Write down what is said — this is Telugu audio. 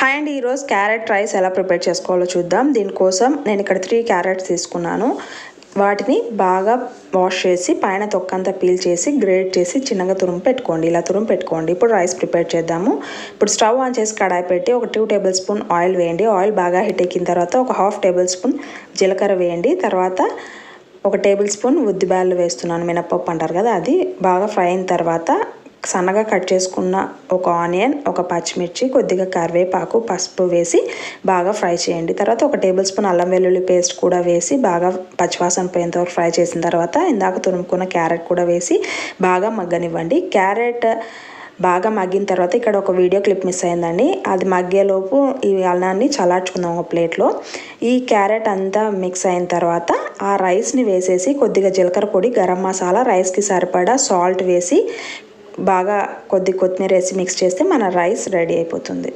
హాయ్ అండి, ఈరోజు క్యారెట్ రైస్ ఎలా ప్రిపేర్ చేసుకోవాలో చూద్దాం. దీనికోసం నేను ఇక్కడ 3 క్యారెట్స్ తీసుకున్నాను. వాటిని బాగా వాష్ చేసి పైన తొక్కంతా పీల్ చేసి గ్రేట్ చేసి చిన్నగా తురుము పెట్టుకోండి. ఇలా తురుము పెట్టుకోండి. ఇప్పుడు రైస్ ప్రిపేర్ చేద్దాము. ఇప్పుడు స్టవ్ ఆన్ చేసి కడాయి పెట్టి ఒక 2 టేబుల్ స్పూన్ ఆయిల్ వేయండి. ఆయిల్ బాగా హీట్ ఎక్కిన తర్వాత ఒక 1/2 టేబుల్ స్పూన్ జీలకర్ర వేయండి. తర్వాత 1 టేబుల్ స్పూన్ ఉద్దిబ్యాళ్ళు వేస్తున్నాను. మినపప్పు అంటారు కదా, అది బాగా ఫ్రై అయిన తర్వాత సన్నగా కట్ చేసుకున్న ఒక ఆనియన్, ఒక పచ్చిమిర్చి, కొద్దిగా కరివేపాకు, పసుపు వేసి బాగా ఫ్రై చేయండి. తర్వాత 1 టేబుల్ స్పూన్ అల్లం వెల్లుల్లి పేస్ట్ కూడా వేసి బాగా పచ్చివాసన పోయేంత వరకు ఫ్రై చేసిన తర్వాత ఇందాక తురుముకున్న క్యారెట్ కూడా వేసి బాగా మగ్గనివ్వండి. క్యారెట్ బాగా మగ్గిన తర్వాత ఇక్కడ ఒక వీడియో క్లిప్ మిస్ అయిందండి. అది మగ్గేలోపు ఈ అన్నాన్ని చల్లార్చుకుందాం ఒక ప్లేట్లో. ఈ క్యారెట్ అంతా మిక్స్ అయిన తర్వాత ఆ రైస్ని వేసేసి కొద్దిగా జీలకర్ర పొడి, గరం మసాలా, రైస్కి సరిపడా సాల్ట్ వేసి బాగా కొద్దిగా కొత్తిమీర వేసి మిక్స్ చేస్తే మన రైస్ రెడీ అయిపోతుంది.